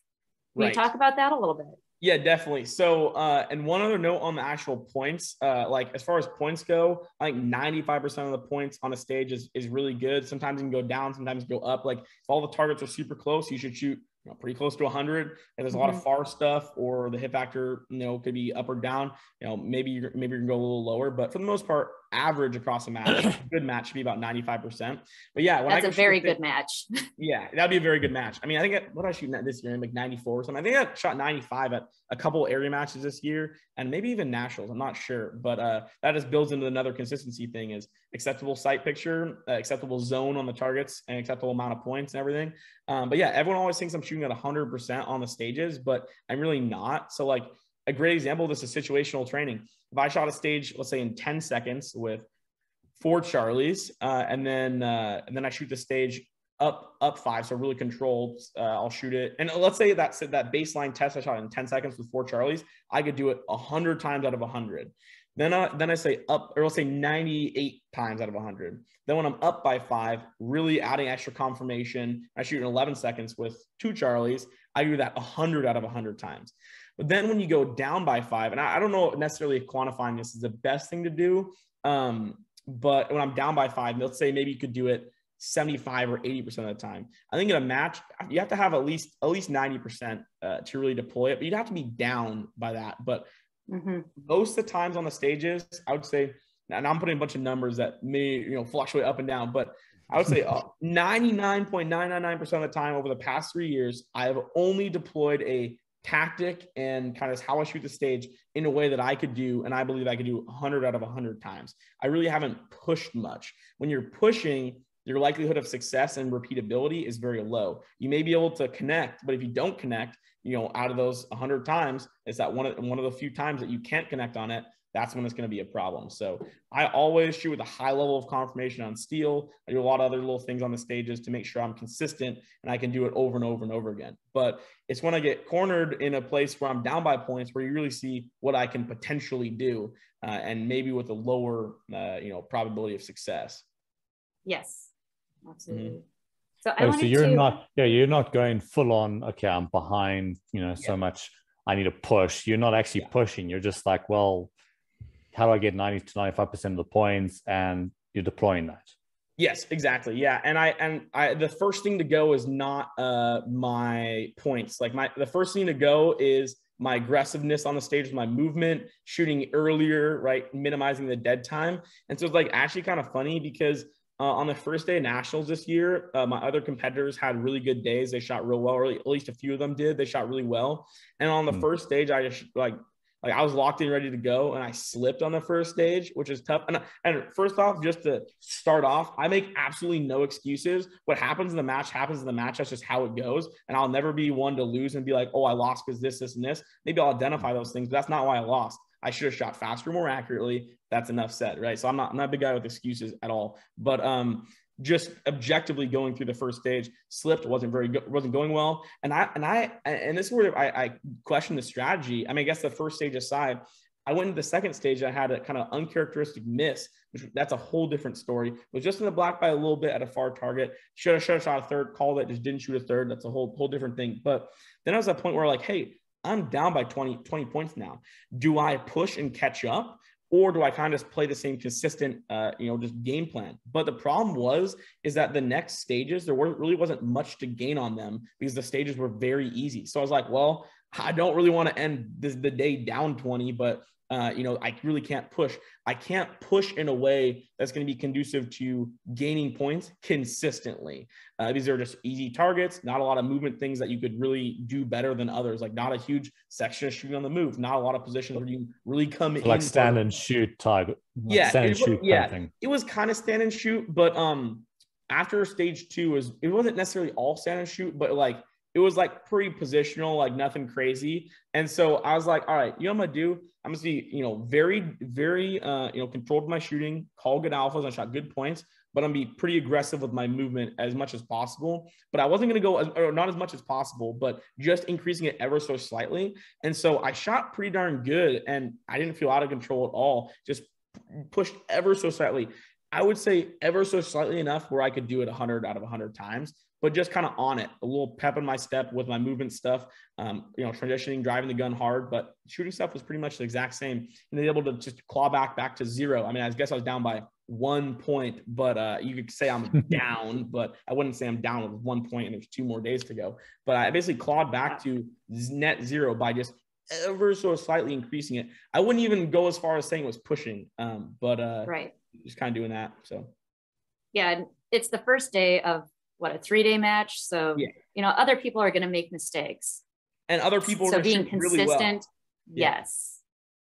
Can you talk about that a little bit? Yeah, definitely. So, and one other note on the actual points, like as far as points go, I think 95% of the points on a stage is really good. Sometimes you can go down, sometimes go up. Like if all the targets are super close, you should shoot pretty close to 100. If there's a lot of far stuff or the hit factor, could be up or down, maybe you're going to go a little lower, but for the most part, average across a match, a good match should be about 95%. But yeah, that's a very good match. Yeah, that'd be a very good match. I mean, I think what I shoot this year, like 94 or something. I think I shot 95 at a couple area matches this year, and maybe even nationals. I'm not sure, but that just builds into another consistency thing: is acceptable sight picture, acceptable zone on the targets, and acceptable amount of points and everything. But yeah, everyone always thinks I'm shooting at 100% on the stages, but I'm really not. So like a great example of this is situational training. If I shot a stage, let's say in 10 seconds with 4 Charlies, and then I shoot the stage up 5, so really controlled. I'll shoot it, and let's say that baseline test I shot in 10 seconds with 4 Charlies, I could do it 100 times out of 100. Then I say up, or let's say 98 times out of 100. Then when I'm up by 5, really adding extra confirmation, I shoot in 11 seconds with 2 Charlies. I do that 100 out of 100 times. But then when you go down by 5, and I don't know necessarily if quantifying this is the best thing to do, but when I'm down by 5, let's say maybe you could do it 75 or 80% of the time. I think in a match, you have to have at least 90% to really deploy it, but you'd have to be down by that. But most of the times on the stages, I would say, and I'm putting a bunch of numbers that may fluctuate up and down, but I would say 99.999% of the time over the past 3 years, I have only deployed a tactic and kind of how I shoot the stage in a way that I could do, and I believe I could do 100 out of 100 times. I really haven't pushed much. When you're pushing, your likelihood of success and repeatability is very low. You may be able to connect, but if you don't connect, out of those 100 times, it's that one of the few times that you can't connect on it, that's when it's going to be a problem. So I always shoot with a high level of confirmation on steel. I do a lot of other little things on the stages to make sure I'm consistent and I can do it over and over and over again. But it's when I get cornered in a place where I'm down by points where you really see what I can potentially do, and maybe with a lower, probability of success. Yes, absolutely. Mm-hmm. So you're not going full on, okay, I'm behind, so much, I need to push. You're not actually pushing. You're just like, well, how do I get 90 to 95% of the points? And you're deploying that. Yes, exactly. Yeah. And I the first thing to go is not my points. Like the first thing to go is my aggressiveness on the stage, my movement, shooting earlier, right? Minimizing the dead time. And so it's like actually kind of funny because on the first day of nationals this year, my other competitors had really good days. They shot real well, or at least a few of them did. They shot really well. And on the first stage, I just like I was locked in, ready to go, and I slipped on the first stage, which is tough. And first off, just to start off, I make absolutely no excuses. What happens in the match happens in the match. That's just how it goes. And I'll never be one to lose and be like, oh, I lost because this, and this. Maybe I'll identify those things, but that's not why I lost. I should have shot faster, more accurately. That's enough said, right? So I'm not a big guy with excuses at all. But just objectively going through the first stage, slipped, wasn't very good, wasn't going well. And this is where I question the strategy. I mean, I guess the first stage aside, I went into the second stage. I had a kind of uncharacteristic miss, which that's a whole different story. Was just in the black by a little bit at a far target. Should have shot a third, called it, just didn't shoot a third. That's a whole different thing. But then I was at a point where like, hey, I'm down by 20 points now. Do I push and catch up? Or do I kind of play the same consistent, just game plan? But the problem is that the next stages, really wasn't much to gain on them because the stages were very easy. So I was like, well, I don't really want to end the day down 20, but I really can't push. I can't push in a way that's going to be conducive to gaining points consistently. These are just easy targets, not a lot of movement things that you could really do better than others. Like not a huge section of shooting on the move, not a lot of positions where you really come in. Like stand and shoot type. It was kind of stand and shoot, but after stage 2 it wasn't necessarily all stand and shoot, but like it was like pretty positional, like nothing crazy. And so I was like, all right, what I'm going to do? I'm going to be, very, very, controlled my shooting, call good alphas. I shot good points, but I'm going to be pretty aggressive with my movement as much as possible. But I wasn't going to go not as much as possible, but just increasing it ever so slightly. And so I shot pretty darn good and I didn't feel out of control at all. Just pushed ever so slightly. I would say ever so slightly enough where I could do it 100 out of 100 times, but just kind of on it, a little pep in my step with my movement stuff, transitioning, driving the gun hard, but shooting stuff was pretty much the exact same. And then able to just claw back to 0. I mean, I guess I was down by 1 point, but you could say I'm down, but I wouldn't say I'm down with 1 point and there's 2 more days to go. But I basically clawed back to net 0 by just ever so slightly increasing it. I wouldn't even go as far as saying it was pushing, but right. just kind of doing that. So yeah, it's the first day of what, a 3-day match. So, you know, other people are going to make mistakes. And other people are so being shoot consistent, really well. Yes.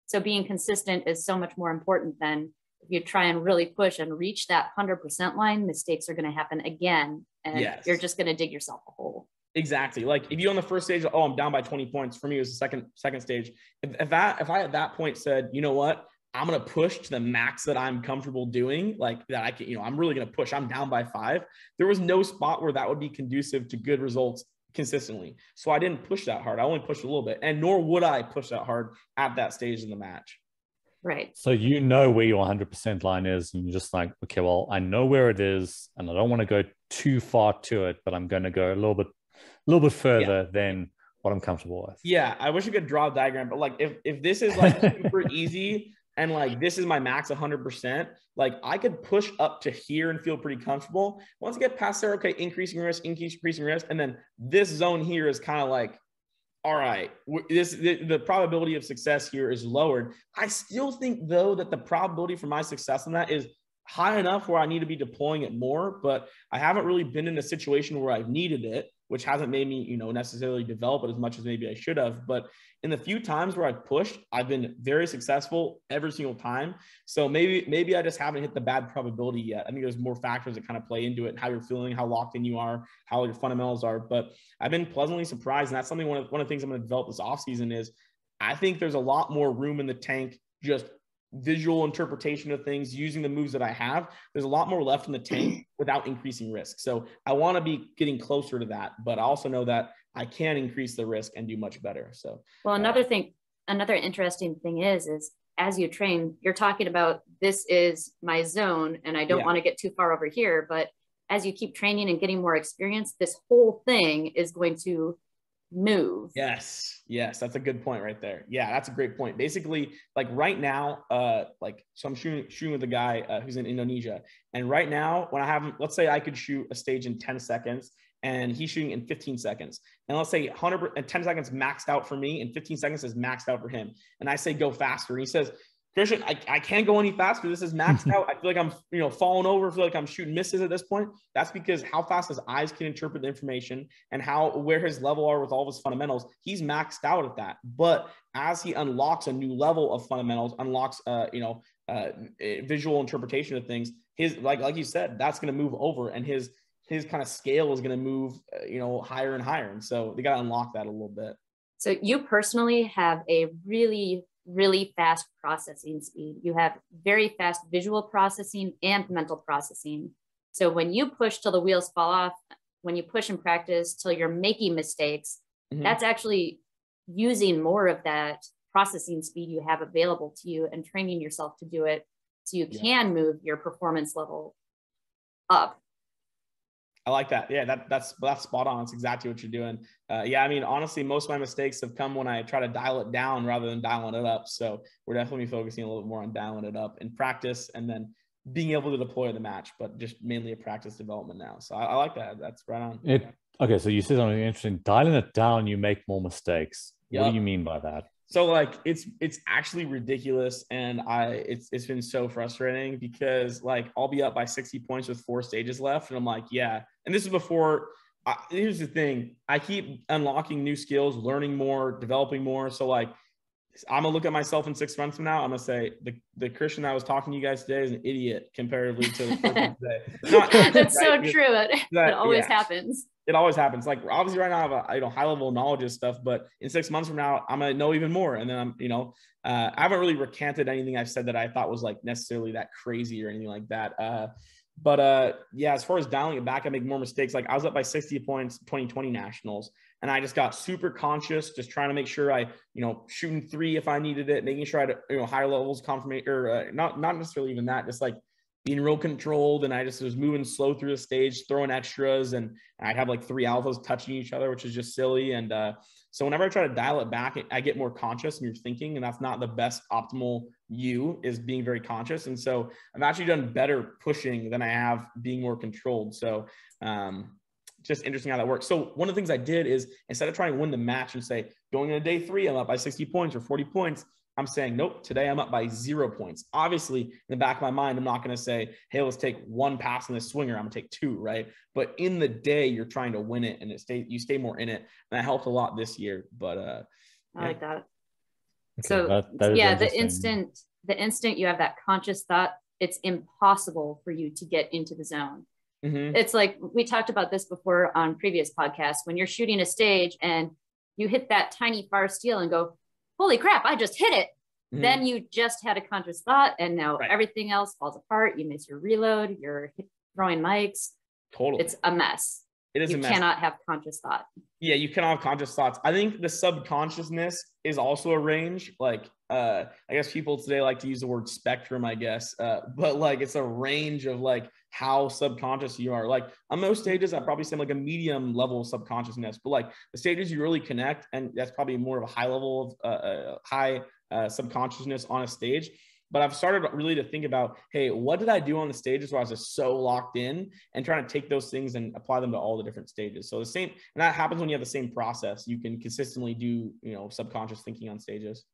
So being consistent is so much more important than if you try and really push and reach that 100% line, mistakes are going to happen again. And you're just going to dig yourself a hole. Exactly. Like if you on the first stage, oh, I'm down by 20 points. For me, it was the second stage. If I at that point said, you know what, I'm going to push to the max that I'm comfortable doing, like that I can, you know, I'm really going to push. I'm down by 5. There was no spot where that would be conducive to good results consistently. So I didn't push that hard. I only pushed a little bit, and nor would I push that hard at that stage in the match. Right. So you know where your 100% line is, and you're just like, okay, well, I know where it is, and I don't want to go too far to it, but I'm going to go a little bit further than what I'm comfortable with. Yeah, I wish I could draw a diagram, but like if this is like super easy and like this is my max 100%, like I could push up to here and feel pretty comfortable. Once I get past there, okay, increasing risk, and then this zone here is kind of like, all right, the probability of success here is lowered. I still think though that the probability for my success in that is high enough where I need to be deploying it more, but I haven't really been in a situation where I've needed it, which hasn't made me, you know, necessarily develop it as much as maybe I should have. But in the few times where I've pushed, I've been very successful every single time. So maybe I just haven't hit the bad probability yet. I think there's more factors that kind of play into it, how you're feeling, how locked in you are, how your fundamentals are. But I've been pleasantly surprised. And that's something, one of the things I'm going to develop this offseason is I think there's a lot more room in the tank, just visual interpretation of things, using the moves that I have. There's a lot more left in the tank without increasing risk. So I want to be getting closer to that, but I also know that I can increase the risk and do much better. So, well, another interesting thing is as you train, you're talking about, this is my zone and I don't want to get too far over here. But as you keep training and getting more experience, this whole thing is going to move. Yes, that's a good point right there. Yeah, that's a great point. Basically, like right now, so I'm shooting with a guy who's in Indonesia, and right now, when I have him, let's say I could shoot a stage in 10 seconds, and he's shooting in 15 seconds, and let's say 10 seconds maxed out for me, and 15 seconds is maxed out for him, and I say go faster, and he says, Christian, I can't go any faster. This is maxed out. I feel like I'm, falling over. I feel like I'm shooting misses at this point. That's because how fast his eyes can interpret the information and where his level are with all of his fundamentals. He's maxed out at that. But as he unlocks a new level of fundamentals, unlocks, visual interpretation of things, his, like you said, that's going to move over, and his kind of scale is going to move, higher and higher. And so they got to unlock that a little bit. So you personally have a really fast processing speed. You have very fast visual processing and mental processing. So when you push till the wheels fall off, when you push in practice till you're making mistakes, that's actually using more of that processing speed you have available to you and training yourself to do it so you can move your performance level up. I like that. Yeah, that's spot on. That's exactly what you're doing. I mean, honestly, most of my mistakes have come when I try to dial it down rather than dialing it up. So we're definitely focusing a little bit more on dialing it up in practice and then being able to deploy the match, but just mainly a practice development now. So I like that. That's right on. Okay, so you said something interesting. Dialing it down, you make more mistakes. Yep. What do you mean by that? So like it's actually ridiculous, and it's been so frustrating because like I'll be up by 60 points with 4 stages left, and I'm like, yeah. And this is before. Here's the thing: I keep unlocking new skills, learning more, developing more. So like, I'm gonna look at myself in 6 months from now. I'm gonna say the Christian that was talking to you guys today is an idiot comparatively to the person today. That's so true. It always happens. It always happens. Like obviously right now I have a high level of knowledge of stuff, but in 6 months from now, I'm going to know even more. And then I haven't really recanted anything I've said that I thought was like necessarily that crazy or anything like that. As far as dialing it back, I make more mistakes. Like I was up by 60 points, 2020 nationals. And I just got super conscious, just trying to make sure I, shooting 3 if I needed it, making sure I had, higher levels confirmation, or not necessarily even that, just like being real controlled. And I just was moving slow through the stage, throwing extras, and I'd have like 3 alphas touching each other, which is just silly. And so whenever I try to dial it back, I get more conscious in your thinking, and that's not the best optimal you, is being very conscious. And so I've actually done better pushing than I have being more controlled. So just interesting how that works. So one of the things I did is, instead of trying to win the match and say, going into day 3, I'm up by 60 points or 40 points, I'm saying, nope, today I'm up by 0 points. Obviously, in the back of my mind, I'm not going to say, hey, let's take one pass in this swinger. I'm going to take 2, right? But in the day, you're trying to win it, and you stay more in it. And that helped a lot this year. But I like that. Okay, So that is yeah, interesting. the instant you have that conscious thought, it's impossible for you to get into the zone. Mm-hmm. It's like we talked about this before on previous podcasts. When you're shooting a stage and you hit that tiny far steel and go, holy crap, I just hit it. Mm-hmm. Then you just had a conscious thought, and now Right. everything else falls apart. You miss your reload, you're throwing mics. Totally. It's a mess. It is You a mess. cannot have conscious thought. Yeah, you cannot have conscious thoughts. I think the subconsciousness is also a range. Like, I guess people today like to use the word spectrum, I guess. But like, it's a range of like how subconscious you are. Like on most stages, I probably say like a medium level of subconsciousness, but like the stages you really connect, and that's probably more of a high level of high subconsciousness on a stage. But I've started really to think about, hey, what did I do on the stages where I was just so locked in, and trying to take those things and apply them to all the different stages. So the same, and that happens when you have the same process. You can consistently do, subconscious thinking on stages.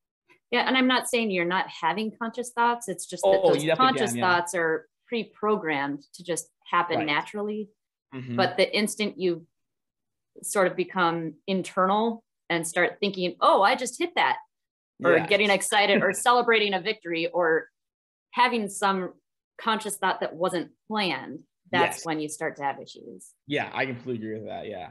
Yeah, and I'm not saying you're not having conscious thoughts. It's just that those conscious thoughts are pre-programmed to just happen naturally. Mm-hmm. But the instant you sort of become internal and start thinking, oh, I just hit that, or getting excited or celebrating a victory or having some conscious thought that wasn't planned, that's when you start to have issues. Yeah, I completely agree with that. Yeah.